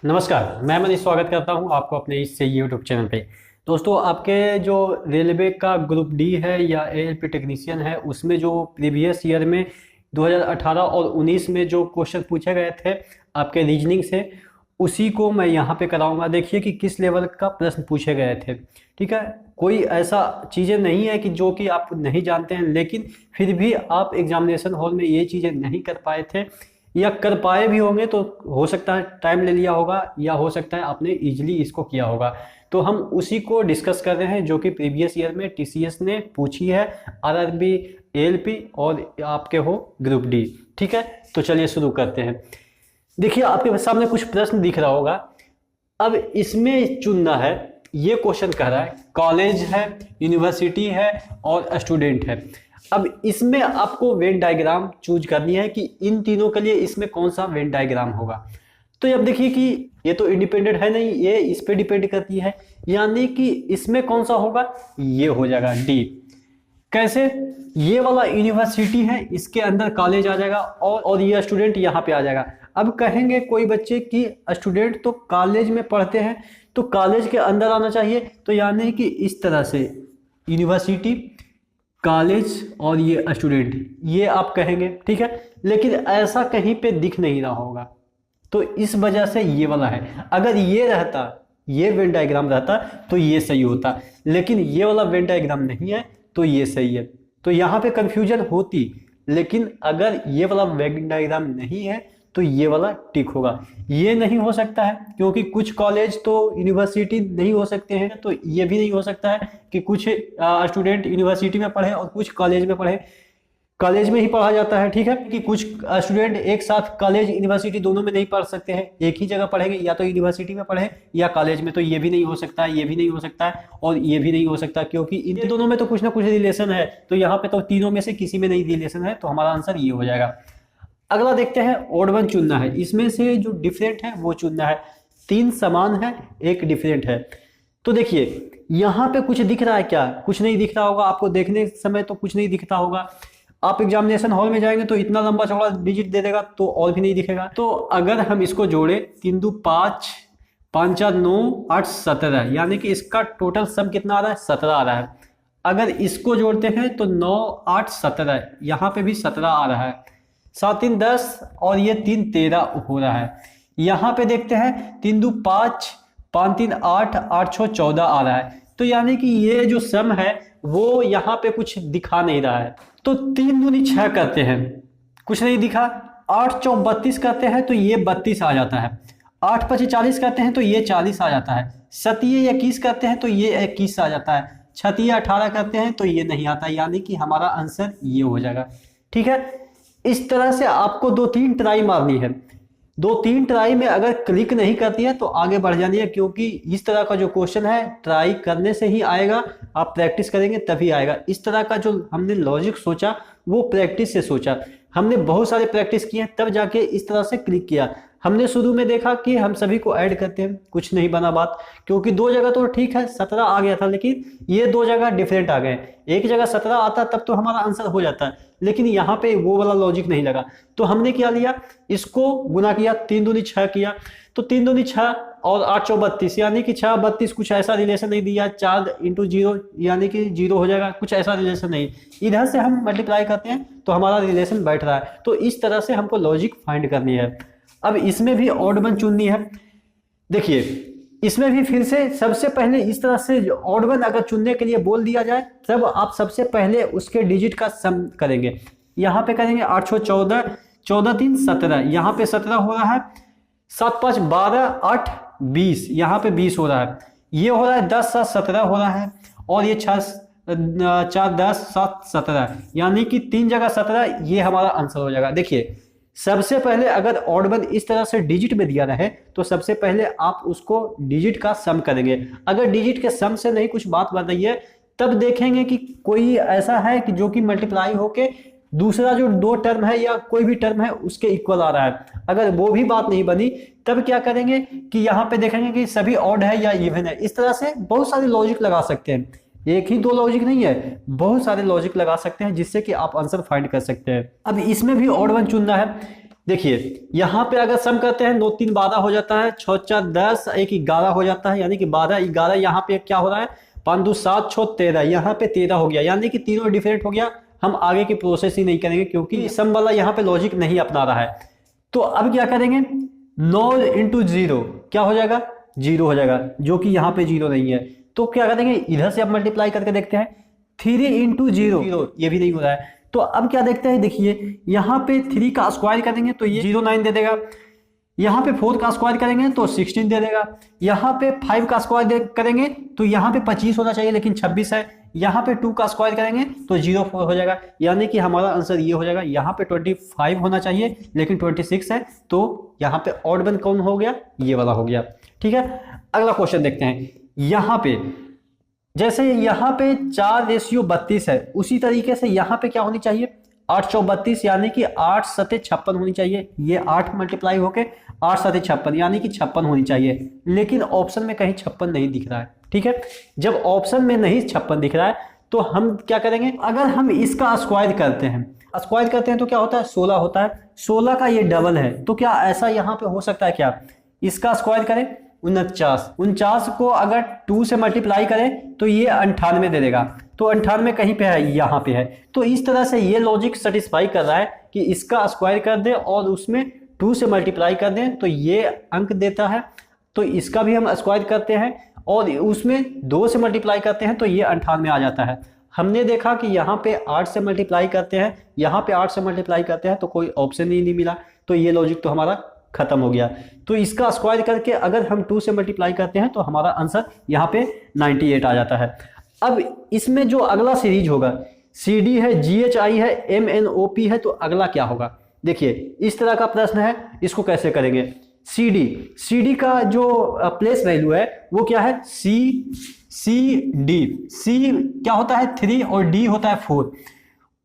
नमस्कार, मैं मनीष स्वागत करता हूं आपको अपने इस यूट्यूब चैनल पे। दोस्तों, आपके जो रेलवे का ग्रुप डी है या एएलपी टेक्नीशियन है, उसमें जो प्रीवियस ईयर में 2018 और 19 में जो क्वेश्चन पूछे गए थे आपके रीजनिंग से, उसी को मैं यहाँ पे कराऊंगा। देखिए कि किस लेवल का प्रश्न पूछे गए थे। ठीक है, कोई ऐसा चीज़ें नहीं है कि जो कि आप नहीं जानते हैं, लेकिन फिर भी आप एग्जामिनेशन हॉल में ये चीज़ें नहीं कर पाए थे, या कर पाए भी होंगे तो हो सकता है टाइम ले लिया होगा, या हो सकता है आपने इजीली इसको किया होगा। तो हम उसी को डिस्कस कर रहे हैं जो कि प्रीवियस ईयर में टीसीएस ने पूछी है, आरआरबी, एएलपी और आपके हो ग्रुप डी। ठीक है, तो चलिए शुरू करते हैं। देखिए, आपके सामने कुछ प्रश्न दिख रहा होगा। अब इसमें चुनना है, ये क्वेश्चन कह रहा है कॉलेज है, यूनिवर्सिटी है और स्टूडेंट है। अब इसमें आपको वेन डायग्राम चूज करनी है कि इन तीनों के लिए इसमें कौन सा वेन डायग्राम होगा। तो अब देखिए कि ये तो इंडिपेंडेंट है नहीं, ये इस पे डिपेंड करती है, यानी कि इसमें कौन सा होगा, ये हो जाएगा डी। कैसे? ये वाला यूनिवर्सिटी है, इसके अंदर कॉलेज आ जाएगा और ये स्टूडेंट यहाँ पे आ जाएगा। अब कहेंगे कोई बच्चे कि स्टूडेंट तो कॉलेज में पढ़ते हैं तो कॉलेज के अंदर आना चाहिए, तो यानी कि इस तरह से यूनिवर्सिटी, कॉलेज और ये स्टूडेंट, ये आप कहेंगे। ठीक है, लेकिन ऐसा कहीं पे दिख नहीं रहा होगा, तो इस वजह से ये वाला है। अगर ये रहता, ये वेन डायग्राम रहता तो ये सही होता, लेकिन ये वाला वेन डायग्राम नहीं है तो ये सही है। तो यहाँ पे कंफ्यूजन होती, लेकिन अगर ये वाला वेन डायग्राम नहीं है तो ये वाला टिक होगा। ये नहीं हो सकता है क्योंकि कुछ कॉलेज तो यूनिवर्सिटी नहीं हो सकते हैं, तो ये भी नहीं हो सकता है कि कुछ स्टूडेंट यूनिवर्सिटी में पढ़े और कुछ कॉलेज में पढ़े। कॉलेज में ही पढ़ा जाता है, ठीक है, कि कुछ स्टूडेंट एक साथ कॉलेज यूनिवर्सिटी दोनों में नहीं पढ़ सकते हैं, एक ही जगह पढ़ेंगे, या तो यूनिवर्सिटी में पढ़े या कॉलेज में। तो ये भी नहीं हो सकता है, ये भी नहीं हो सकता है और ये भी नहीं हो सकता, क्योंकि इन दोनों में तो कुछ ना कुछ रिलेशन है। तो यहाँ पे तो तीनों में से किसी में नहीं रिलेशन है, तो हमारा आंसर ये हो जाएगा। अगला देखते हैं, ऑड वन चुनना है, इसमें से जो डिफरेंट है वो चुनना है। 3 समान है, 1 डिफरेंट है। तो देखिए यहाँ पे कुछ दिख रहा है क्या? कुछ नहीं दिख रहा होगा आपको, देखने समय तो कुछ नहीं दिखता होगा। आप एग्जामिनेशन हॉल में जाएंगे तो इतना लंबा चौड़ा डिजिट दे देगा तो और भी नहीं दिखेगा। तो अगर हम इसको जोड़े 3 2 5, 5 4 9 8 17, यानी कि इसका टोटल सम कितना आ रहा है? 17 आ रहा है। अगर इसको जोड़ते हैं तो 9 8 17, यहाँ पे भी 17 आ रहा है। 7 3 10 और ये 3 13 हो रहा है। यहाँ पे देखते हैं 3 2 5, 5 3 8, 8 6 14 आ रहा है। तो यानी कि ये जो सम है वो यहाँ पे कुछ दिखा नहीं रहा है। तो 3 दूनी 6 करते हैं, कुछ नहीं दिखा। 8 चौक 32 करते हैं तो ये 32 आ जाता है। 8 25 40 करते हैं तो ये 40 आ जाता है। 7 21 करते हैं तो ये 21 आ जाता है। 6 18 करते हैं तो ये नहीं आता, यानी कि हमारा आंसर ये हो जाएगा। ठीक है, इस तरह से आपको 2-3 ट्राई मारनी है। 2-3 ट्राई में अगर क्लिक नहीं करती है तो आगे बढ़ जानी है, क्योंकि इस तरह का जो क्वेश्चन है ट्राई करने से ही आएगा, आप प्रैक्टिस करेंगे तभी आएगा। इस तरह का जो हमने लॉजिक सोचा वो प्रैक्टिस से सोचा, हमने बहुत सारे प्रैक्टिस किए तब जाके इस तरह से क्लिक किया। हमने शुरू में देखा कि हम सभी को ऐड करते हैं, कुछ नहीं बना बात, क्योंकि 2 जगह तो ठीक है 17 आ गया था, लेकिन ये 2 जगह डिफरेंट आ गए। एक जगह 17 आता तब तो हमारा आंसर हो जाता है, लेकिन यहाँ पे वो वाला लॉजिक नहीं लगा। तो हमने क्या लिया, इसको गुना किया, 3 दूनी 6 किया, तो 3 दूनी 6 और 8 चौ 32, यानी कि 6 32 कुछ ऐसा रिलेशन नहीं दिया। 4 × 0 यानी कि 0 हो जाएगा, कुछ ऐसा रिलेशन नहीं। इधर से हम मल्टीप्लाई करते हैं तो हमारा रिलेशन बैठ रहा है। तो इस तरह से हमको लॉजिक फाइंड करनी है। अब इसमें भी ऑड वन चुननी है। देखिए इसमें भी फिर से सबसे पहले इस तरह से ऑड वन अगर चुनने के लिए बोल दिया जाए तब आप सबसे पहले उसके डिजिट का सम करेंगे। यहाँ पे करेंगे 8 6 14, 14 3 17, यहाँ पे 17 हो रहा है। 7 5 12, 8 20, यहाँ पे 20 हो रहा है। ये हो रहा है 10 7 17 हो रहा है, और ये 6 4 10 7 17, यानी कि 3 जगह 17, ये हमारा आंसर हो जाएगा। देखिए सबसे पहले अगर ऑड वन इस तरह से डिजिट में दिया रहे तो सबसे पहले आप उसको डिजिट का सम करेंगे। अगर डिजिट के सम से नहीं कुछ बात बन रही है तब देखेंगे कि कोई ऐसा है कि जो कि मल्टीप्लाई होके दूसरा जो 2 टर्म है या कोई भी टर्म है उसके इक्वल आ रहा है। अगर वो भी बात नहीं बनी तब क्या करेंगे कि यहाँ पे देखेंगे कि सभी ऑड है या इवन है। इस तरह से बहुत सारे लॉजिक लगा सकते हैं, एक ही 2 लॉजिक नहीं है, बहुत सारे लॉजिक लगा सकते हैं जिससे कि आप आंसर फाइंड कर सकते हैं। अब इसमें भी ऑड वन चुनना है। देखिए यहाँ पे अगर सम करते हैं 9 3 12 हो जाता है, 6 4 10, 1 11 हो जाता है, यानी कि 12 11। यहाँ पे क्या हो रहा है, 5 2 7 6 13, यहाँ पे 13 हो गया, यानी कि तीनों डिफरेंट हो गया। हम आगे की प्रोसेस ही नहीं करेंगे क्योंकि सम वाला यहाँ पे लॉजिक नहीं अपना रहा है। तो अब क्या करेंगे, 9 इंटू 0 क्या हो जाएगा, 0 हो जाएगा, जो कि यहाँ पे 0 नहीं है। तो क्या करेंगे, इधर से अब मल्टीप्लाई करके देखते हैं, 3 इंटू 0, ये भी नहीं हो रहा है। तो अब क्या देखते हैं, देखिए यहाँ पे 3 का स्क्वायर करेंगे तो ये 09 दे देगा, यहाँ पे 4 का स्क्वायर करेंगे तो 16 दे देगा, यहाँ पे 5 का स्क्वायर करेंगे तो यहाँ पे 25 होना चाहिए लेकिन 26 है, यहाँ पे 2 का स्क्वायर करेंगे तो 04 हो जाएगा, यानी कि हमारा आंसर ये हो जाएगा। यहाँ पे 25 होना चाहिए लेकिन 26 है, तो यहाँ पे ऑड वन कौन हो गया, ये वाला हो गया। ठीक है, अगला क्वेश्चन देखते हैं। यहाँ पे जैसे यहाँ पे 4:32 है, उसी तरीके से यहाँ पे क्या होनी चाहिए, 8 चौक 32, यानी कि 8 सते 56 होनी चाहिए। ये 8 मल्टीप्लाई होके 8 सते 56, यानी कि 56 होनी चाहिए, लेकिन ऑप्शन में कहीं 56 नहीं दिख रहा है। ठीक है, जब ऑप्शन में नहीं 56 दिख रहा है तो हम क्या करेंगे, अगर हम इसका स्क्वायर करते हैं तो क्या होता है, 16 होता है। 16 का ये डबल है, तो क्या ऐसा यहाँ पे हो सकता है क्या, इसका स्क्वायर करें 49 को अगर 2 से मल्टीप्लाई करें तो ये 98 दे देगा, तो 98 कहीं पे है, यहाँ पे है। तो इस तरह से ये लॉजिक सेटिस्फाई कर रहा है कि इसका स्क्वायर कर दें और उसमें 2 से मल्टीप्लाई कर दें तो ये अंक देता है, तो इसका भी हम स्क्वायर करते हैं और उसमें 2 से मल्टीप्लाई करते हैं तो ये 98 आ जाता है। हमने देखा कि यहाँ पे 8 से मल्टीप्लाई करते हैं, यहाँ पे 8 से मल्टीप्लाई करते हैं तो कोई ऑप्शन ही नहीं मिला, तो ये लॉजिक तो हमारा खत्म हो गया। तो इसका स्क्वायर करके अगर हम 2 से मल्टीप्लाई करते हैं तो हमारा आंसर यहाँ पे 98 आ जाता है। अब इसमें जो अगला सीरीज होगा, CD है, GHI है, MNOP है, तो अगला क्या होगा, देखिए इस तरह का प्रश्न है, इसको कैसे करेंगे। CD का जो प्लेस वैल्यू है वो क्या है, CD। C क्या होता है 3 और D होता है 4,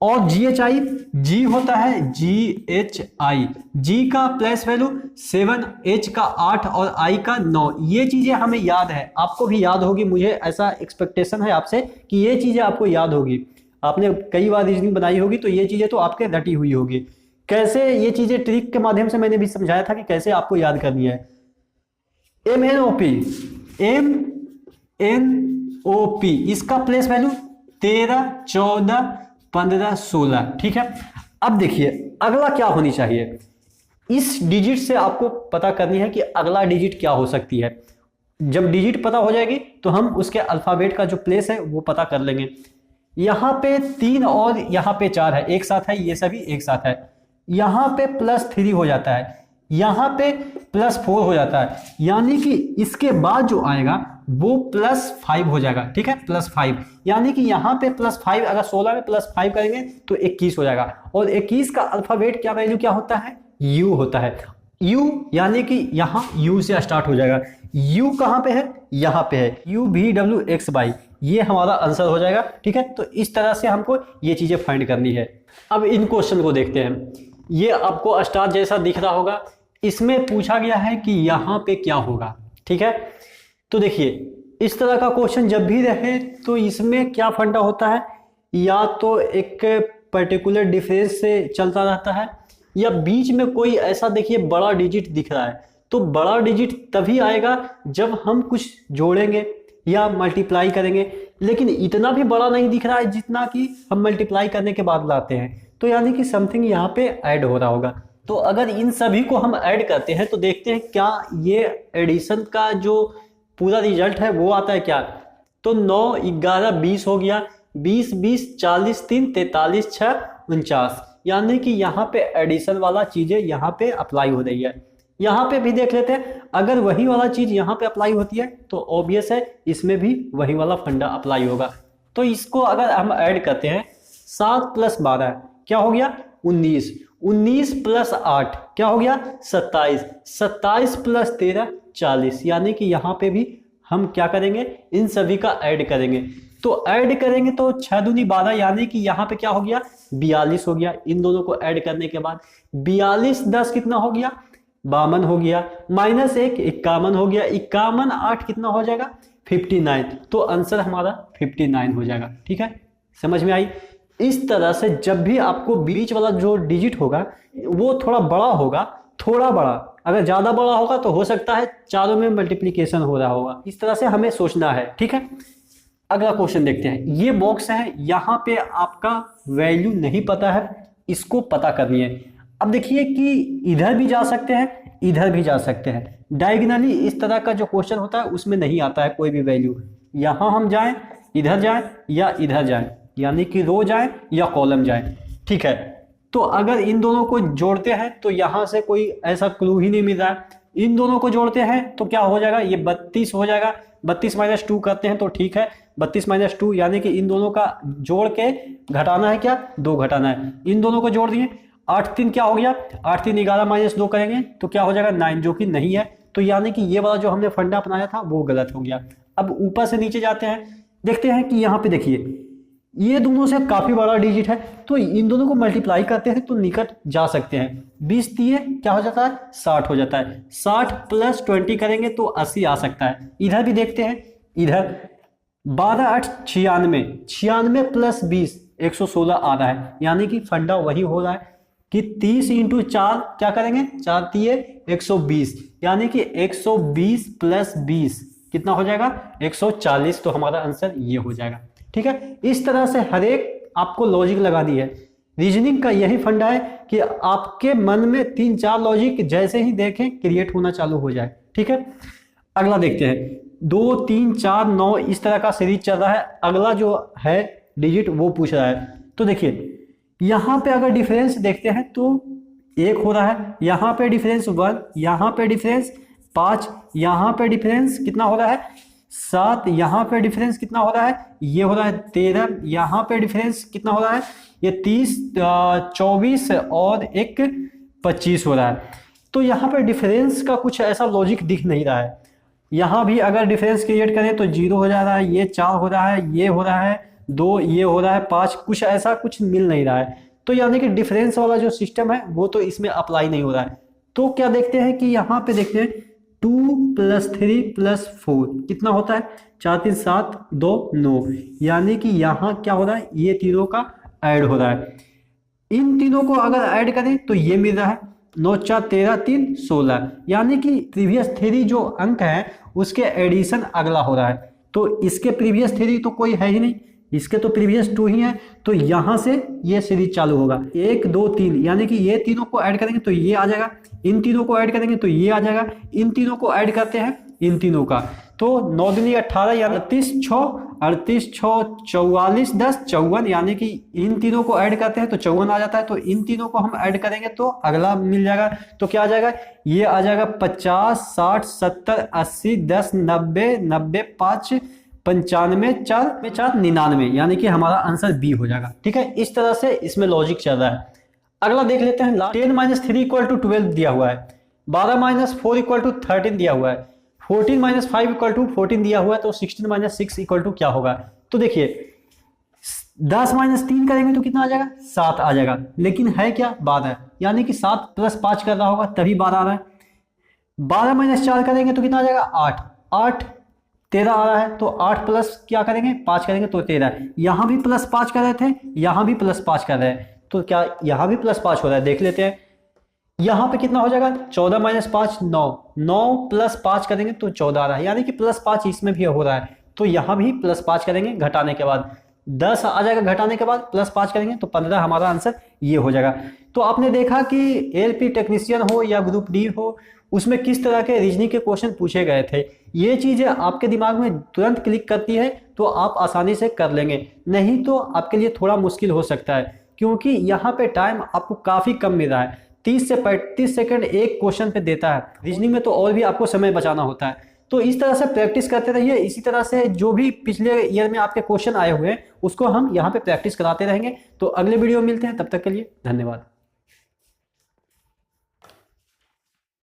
और GHI, G होता है GHI, G का प्लेस वैल्यू 7, H का 8 और I का 9। ये चीजें हमें याद है, आपको भी याद होगी, मुझे ऐसा एक्सपेक्टेशन है आपसे कि ये चीजें आपको याद होगी। आपने कई बार रीजनिंग बनाई होगी तो ये चीजें तो आपके रटी हुई होगी। कैसे ये चीजें ट्रिक के माध्यम से मैंने भी समझाया था कि कैसे आपको याद करनी है। MNOP इसका प्लेस वैल्यू 13 14 15 16। ठीक है, अब देखिए अगला क्या होनी चाहिए, इस डिजिट से आपको पता करनी है कि अगला डिजिट क्या हो सकती है। जब डिजिट पता हो जाएगी तो हम उसके अल्फाबेट का जो प्लेस है वो पता कर लेंगे। यहाँ पे 3 और यहाँ पे 4 है, एक साथ है, ये सभी एक साथ है। यहाँ पे +3 हो जाता है, यहाँ पे +4 हो जाता है, यानी कि इसके बाद जो आएगा वो +5 हो जाएगा। ठीक है, +5, यानी कि यहाँ पे +5, अगर 16 में +5 करेंगे तो 21 हो जाएगा। और 21 का अल्फाबेट क्या वैल्यू क्या होता है, U होता है। U यानी कि यहाँ U से स्टार्ट हो जाएगा। U कहाँ पे है, यहाँ पे है, UVWXY, ये हमारा आंसर हो जाएगा। ठीक है, तो इस तरह से हमको ये चीजें फाइंड करनी है। अब इन क्वेश्चन को देखते हैं, ये आपको स्टार जैसा दिख रहा होगा, इसमें पूछा गया है कि यहाँ पे क्या होगा। ठीक है, तो देखिए इस तरह का क्वेश्चन जब भी रहे तो इसमें क्या फंडा होता है, या तो एक पर्टिकुलर डिफरेंस से चलता रहता है, या बीच में कोई ऐसा देखिए बड़ा डिजिट दिख रहा है, तो बड़ा डिजिट तभी आएगा जब हम कुछ जोड़ेंगे या मल्टीप्लाई करेंगे, लेकिन इतना भी बड़ा नहीं दिख रहा है जितना कि हम मल्टीप्लाई करने के बाद लाते हैं, तो यानी कि समथिंग यहाँ पे ऐड हो रहा होगा। तो अगर इन सभी को हम ऐड करते हैं तो देखते हैं क्या ये एडिशन का जो पूरा रिजल्ट है वो आता है क्या। तो 9 11 20 हो गया, 20 20 40 3 43 6 49, यानी कि यहाँ पे एडिशन वाला चीजें यहाँ पे अप्लाई हो रही है। यहाँ पे भी देख लेते हैं, अगर वही वाला चीज यहाँ पे अप्लाई होती है तो ऑब्वियस है इसमें भी वही वाला फंडा अप्लाई होगा। तो इसको अगर हम ऐड करते हैं, 7 + 12 क्या हो गया 19, 19 + 8 क्या हो गया 27, 27 + 13 40, यानी कि यहाँ पे भी हम क्या करेंगे, इन सभी का ऐड करेंगे। तो ऐड करेंगे तो 6 दूनी 12, यानी कि यहाँ पे क्या हो गया 42 हो गया। इन दोनों को ऐड करने के बाद 42 10 कितना हो गया 52 हो गया, -1 51 हो गया, 51 8 कितना हो जाएगा 59, तो आंसर हमारा 59 हो जाएगा। ठीक है, समझ में आई। इस तरह से जब भी आपको बीच वाला जो डिजिट होगा वो थोड़ा बड़ा होगा, थोड़ा बड़ा, अगर ज्यादा बड़ा होगा तो हो सकता है चारों में मल्टीप्लिकेशन हो रहा होगा। इस तरह से हमें सोचना है, ठीक है। अगला क्वेश्चन देखते हैं। ये बॉक्स है, यहाँ पे आपका वैल्यू नहीं पता है, इसको पता करनी है। अब देखिए कि इधर भी जा सकते हैं, इधर भी जा सकते हैं। डायगोनली इस तरह का जो क्वेश्चन होता है उसमें नहीं आता है कोई भी वैल्यू। यहाँ हम जाएं, इधर जाएं या इधर जाएं, यानी कि रो जाएं या कॉलम जाएं, ठीक है। तो अगर इन दोनों को जोड़ते हैं तो यहाँ से कोई ऐसा क्लू ही नहीं मिल रहा है। इन दोनों को जोड़ते हैं तो क्या हो जाएगा, ये 32 हो जाएगा। 32 - 2 करते हैं तो ठीक है, 32 - 2 यानी कि इन दोनों का जोड़ के घटाना है, क्या 2 घटाना है। इन दोनों को जोड़ दिए, 8 3 क्या हो गया, 8 3 11 - 2 करेंगे तो क्या हो जाएगा 9, जो कि नहीं है। तो यानी कि ये वाला जो हमने फंडा अपनाया था वो गलत हो गया। अब ऊपर से नीचे जाते हैं, देखते हैं कि यहाँ पे देखिए ये दोनों से काफी बड़ा डिजिट है, तो इन दोनों को मल्टीप्लाई करते हैं तो निकट जा सकते हैं। 20 दिए क्या हो जाता है, 60 हो जाता है। 60 + 20 करेंगे तो 80 आ सकता है। इधर भी देखते हैं, इधर 12 8 96, 96 + 20 116 आ रहा है, यानी कि फंडा वही हो रहा है कि 30 × 4 क्या करेंगे, 4 तिये 120, यानी कि 120 + 20 कितना हो जाएगा, 140। तो हमारा आंसर ये हो जाएगा, ठीक है। इस तरह से हर एक आपको लॉजिक लगानी है। रीजनिंग का यही फंडा है कि आपके मन में 3-4 लॉजिक जैसे ही देखें क्रिएट होना चालू हो जाए, ठीक है। अगला देखते हैं, 2 3 4 9 इस तरह का सीरीज चल रहा है। अगला जो है डिजिट वो पूछ रहा है, तो देखिए यहां पे अगर डिफरेंस देखते हैं तो 1 हो रहा है, यहां पे डिफरेंस 1, यहां पे डिफरेंस 5, यहां पे डिफरेंस कितना हो रहा है 7, यहां पे डिफरेंस कितना हो रहा है, ये हो रहा है 13, यहां पे डिफरेंस कितना हो रहा है, ये 30 24 और एक 25 हो रहा है। तो यहाँ पे डिफरेंस का कुछ ऐसा लॉजिक दिख नहीं रहा है। यहाँ भी अगर डिफरेंस क्रिएट करें तो 0 हो जा रहा है, ये 4 हो रहा है, ये हो रहा है 2, ये हो रहा है 5, कुछ ऐसा कुछ मिल नहीं रहा है। तो यानी कि डिफरेंस वाला जो सिस्टम है वो तो इसमें अप्लाई नहीं हो रहा है। तो क्या देखते हैं कि यहाँ पे देखते हैं 2 + 3 + 4 कितना होता है, 4 3 7 2 9, यानी कि यहाँ क्या हो रहा है, ये तीनों का ऐड हो रहा है। इन तीनों को अगर ऐड करें तो ये मिल रहा है 9 4 13 3 16, यानी कि प्रीवियस 3 जो अंक है उसके एडिशन अगला हो रहा है। तो इसके प्रीवियस 3 तो कोई है ही नहीं, इसके तो प्रीवियस 2 ही है। तो यहां से ये सीरीज चालू होगा 1 2 3, यानी कि ये तीनों को ऐड करेंगे तो ये आ जाएगा, इन तीनों को ऐड करेंगे तो ये आ जाएगा, इन तीनों को ऐड करते हैं इन तीनों का, तो 9 दूनी 18 या 38 6 38 6 44 10 54, यानी कि इन तीनों को ऐड करते हैं तो 54 आ जाता है। तो इन तीनों को हम ऐड करेंगे तो अगला मिल जाएगा। तो क्या आ जाएगा, ये आ जाएगा 50 60 70 80 10 90 90 5 95 4 4 99, यानी कि हमारा आंसर बी हो जाएगा, ठीक है। इस तरह से इसमें लॉजिक चल रहा है। अगला देख लेते हैं, 10 - 3 = 12 दिया हुआ है, 12 - 4 = 13 दिया हुआ है, 14 - 5 = 14 दिया हुआ है, तो 16 - 6 = क्या होगा। तो देखिए 10 - 3 करेंगे तो कितना आ जाएगा, 7 आ जाएगा, लेकिन है क्या 12, यानी कि 7 + 5 कर रहा होगा तभी 12 आ रहा है। 12 - 4 करेंगे तो कितना आ जाएगा 8, 8 13 आ रहा है, तो 8 प्लस क्या करेंगे 5 करेंगे तो 13। यहां भी +5 कर रहे थे, यहां भी +5 कर रहे हैं, तो क्या यहां भी +5 हो रहा है, देख लेते हैं। यहां पे कितना हो जाएगा 14 - 5 9, 9 + 5 करेंगे तो 14 आ रहा है, यानी कि +5 इसमें भी हो रहा है। तो यहां भी +5 करेंगे घटाने के बाद 10 आ जाएगा, घटाने के बाद +5 करेंगे तो 15 हमारा आंसर ये हो जाएगा। तो आपने देखा कि एलपी टेक्नीशियन हो या ग्रुप डी हो, उसमें किस तरह के रीजनिंग के क्वेश्चन पूछे गए थे। ये चीजें आपके दिमाग में तुरंत क्लिक करती है तो आप आसानी से कर लेंगे, नहीं तो आपके लिए थोड़ा मुश्किल हो सकता है, क्योंकि यहाँ पे टाइम आपको काफी कम मिल रहा है। 30 से 35 सेकंड एक क्वेश्चन पे देता है, रीजनिंग में तो और भी आपको समय बचाना होता है। तो इस तरह से प्रैक्टिस करते रहिए। इसी तरह से जो भी पिछले ईयर में आपके क्वेश्चन आए हुए हैं उसको हम यहाँ पे प्रैक्टिस कराते रहेंगे। तो अगले वीडियो में मिलते हैं, तब तक के लिए धन्यवाद।